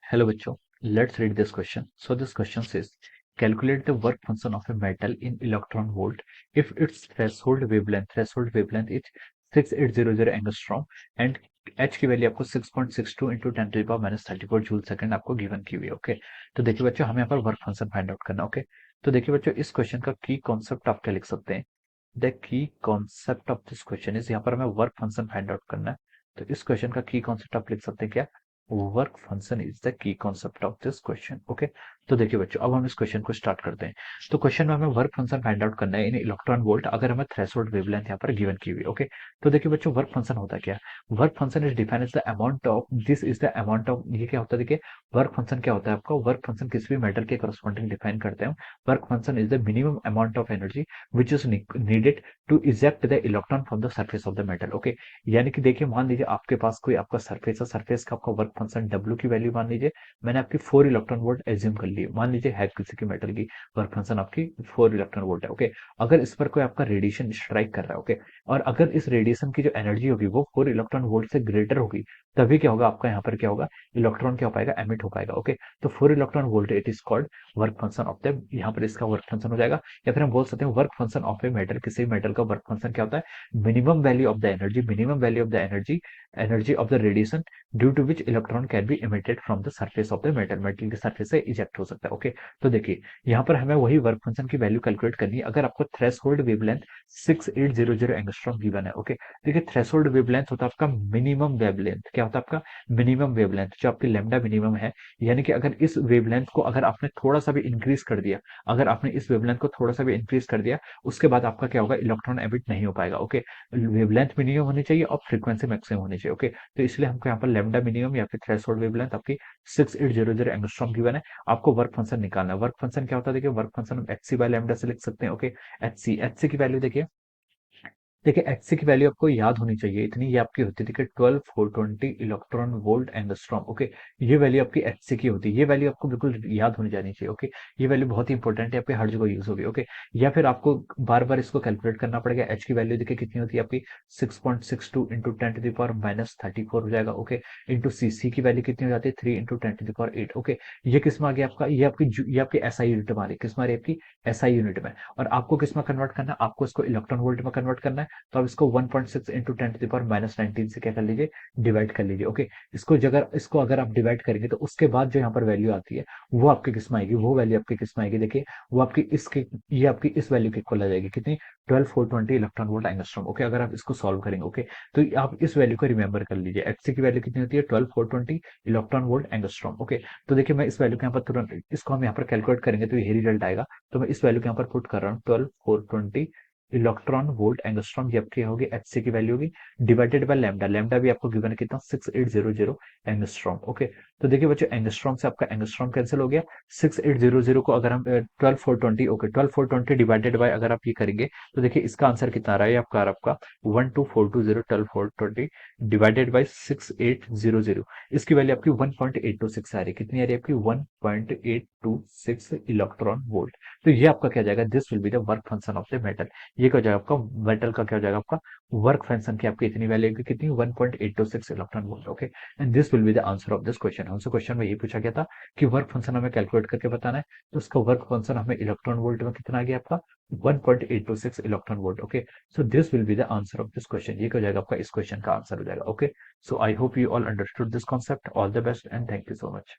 Hello बच्चों, let's read this question. So this question says, calculate the work function of a metal in electron volt if its threshold wavelength is 6800 angstrom and h की value आपको 6.62 into 10⁻34 joule second आपको given की हुई है। Okay, तो देखिए बच्चों, हमें यहाँ पर वर्क फंक्शन फाइंड आउट करना। ओके, तो देखिए बच्चों, इस क्वेश्चन का की कॉन्सेप्ट आप क्या लिख सकते हैं। The key concept of this question is, यहाँ पर हमें वर्क फंक्शन फाइंड आउट करना है। तो इस क्वेश्चन का की कॉन्सेप्ट आप लिख सकते हैं क्या, work function is the key concept of this question. Okay, तो देखिए बच्चों, अब हम इस क्वेश्चन को स्टार्ट करते हैं। तो क्वेश्चन में हमें वर्क फंक्शन फाइंड आउट करना है इन इलेक्ट्रॉन वोल्ट, अगर हमें थ्रेशोल्ड वेवलेंथ यहाँ पर गिवन की हुई। ओके, तो देखिए बच्चों, वर्क फंक्शन होता क्या है। Work function is defined as the amount of, this is the amount of, ये क्या होता है। देखिए, वर्क फंक्शन क्या होता है आपका, वर्क फंक्शन किसी भी मेटल के करस्पॉन्डिंग डिफाइन करते हैं। Work function is the minimum amount of energy which is needed to eject the electron from the surface of the metal. Okay, यानी कि देखिए, मान लीजिए आपके पास कोई आपका सरफेस है, सरफेस का आपका वर्क फंक्शन डब्ल्यू की वैल्यू मान लीजिए मैंने आपकी 4 इलेक्ट्रॉन वोल्ट एज्यूम कर ली, मान लीजिए है किसी की मेटल की वर्क फंक्शन आपकी 4 इलेक्ट्रॉन वोल्ट है। ओके, अगर इस पर कोई आपका रेडिएशन स्ट्राइक कर रहा है, ओके, और अगर इस रेडिएशन की जो एनर्जी होगी वो 4 इलेक्ट्रॉन वोल्ट से ग्रेटर होगी, तभी क्या होगा आपका यहाँ पर क्या होगा, इलेक्ट्रॉन क्या हो पाएगा, एमिट हो पाएगा। ओके, तो 4 electron volt it is called work function of the, यहाँ पर इसका वर्क फंक्शन हो जाएगा। या फिर हम बोल सकते हैं work function of a metal, किसी मेटल का वर्क फंक्शन क्या होता है, minimum value of the energy, minimum value of the energy, energy of the radiation due to which electron can be emitted from the surface of the metal, metal के surface से eject हो सकता है। Okay, तो देखिए यहाँ पर हमें वही वर्क फंक्शन की वैल्यू कैलकुलेट करनी है अगर आपको थ्रेशोल्ड वेवलेंथ 6800 एंगस्ट्रॉम गिवन है। ओके, देखिए थ्रेशोल्ड वेवलेंथ होता है आपका मिनिमम वेवलेंथ, क्या होता है आपका मिनिमम वेवलेंथ, जो आपकी लैम्डा मिनिमम है। यानी कि अगर इस वेवलेंथ को अगर आपने थोड़ा सा भी इंक्रीज कर दिया, अगर आपने इस वेवलेंथ को थोड़ा सा भी इंक्रीज कर दिया, उसके बाद आपका क्या होगा, इलेक्ट्रॉन एमिट नहीं हो पाएगा। ओके, वेवलेंथ मिनिमम होनी चाहिए और फ्रीक्वेंसी मैक्सिमम होनी चाहिए। ओके, तो इसलिए हमको यहाँ पर लैम्डा मिनिमम या फिर थ्रेशोल्ड वेवलेंथ आपकी 6800 एंगस्ट्रॉम गिवन है। आपको वर्क फंक्शन निकालना है। वर्क फंक्शन क्या होता है, देखिए वर्क फंक्शन हम एच सी बाय लैम्डा से लिख सकते हैं। ओके, एच सी की वैल्यू देखिए, देखिए एचसी की वैल्यू आपको याद होनी चाहिए इतनी, ये आपकी होती थी कि 12420 इलेक्ट्रॉन वोल्ट एंगस्ट्रॉम। ओके, ये वैल्यू आपकी एचसी की होती है, ये वैल्यू आपको बिल्कुल याद होनी जानी चाहिए। ओके, ये वैल्यू बहुत ही इंपॉर्टेंट है, आपके हर जगह यूज होगी। ओके, या फिर आपको बार बार इसको कैलकुलेट करना पड़ेगा। एच की वैल्यू देखिए कितनी होती है आपकी 6.62 इंटू 10⁻⁻34 हो जाएगा। ओके, इंटू सी की वैल्यू कितनी हो जाती है 3 इंटू 10⁸ ओके, ये किस में आ गया आपका, ये आपकी एसआई यूनिट में आ रही है, किस में आ रही है आपकी एसआई यूनिट में। और आपको किस में कन्वर्ट करना है, आपको इसको इलेक्ट्रॉन वोल्ट में कन्वर्ट करना है। तो अब इसको 1.6 इंटू 10⁻⁻19 से क्या कर लीजिए, डिवाइड कर लीजिए। ओके, इसको अगर आप डिवाइड करेंगे तो उसके बाद जो यहाँ पर वैल्यू आती है वो आपके किस में आएगी, वो वैल्यू आपकी किस में आएगी, देखिए वो आपकी इसके, ये आपकी इस वैल्यू के इक्वल आ जाएगी, कितनी 12420 इलेक्ट्रॉन वोल्ट एंगस्ट्रॉम। ओके, अगर आप इसको सॉल्व करेंगे, ओके, तो आप इस वैल्यू को रिमेंबर कर लीजिए, एचसी की वैल्यू कितनी होती है 12420 इलेक्ट्रॉन वोल्ट एंगस्ट्रॉम। ओके, तो देखिए मैं इस वैल्यू के यहाँ पर तुरंत, इसको हम यहाँ पर कैलकुलेट करेंगे तो यही रिजल्ट आएगा। तो मैं इस वैल्यू के यहाँ पर पुट कर रहा हूँ 12420 इलेक्ट्रॉन वोल्ट एंगस्ट्रॉम, ये आपकी होगी एचसी की वैल्यू होगी, डिवाइडेड बाय लैम्डा, लैम्डा भी आपको गिवन है कितना 6800 एंगस्ट्रॉम। ओके, तो देखिए बच्चों, एंगस्ट्रॉम से आपका एंगस्ट्रॉम कैंसिल हो गया, 6800 को अगर हम 12420, ओके 12420 डिवाइडेड बाय अगर आप ये करेंगे तो देखिए इसका आंसर कितना आ रहा है आपका 12420 12420 डिवाइडेड बाय 6800, इसकी वैल्यू आपकी 1.826 आ रही है, कितनी आ रही है आपकी 1.826 इलेक्ट्रॉन वोल्ट। तो ये आपका क्या जाएगा, this will be the work function of the metal. ये क्या हो जाएगा आपका, मेटल का क्या हो जाएगा आपका वर्क फंक्शन की आपकी इतनी वैल्यू की, कितनी 1.826 electron volt. Okay, and this will be the answer of this question. हमसे क्वेश्चन में ये पूछा गया था कि वर्क फंक्शन हमें कैलकुलेट करके बताना है, तो उसका वर्क फंक्शन हमें इलेक्ट्रॉन वोल्ट में कितना आ गया आपका 1.826 electron volt. Okay, so this will be the answer of this question, ये क्या हो जाएगा आपका इस क्वेश्चन का आंसर हो जाएगा। Okay, so I hope you all understood this concept, all the best and thank you so much.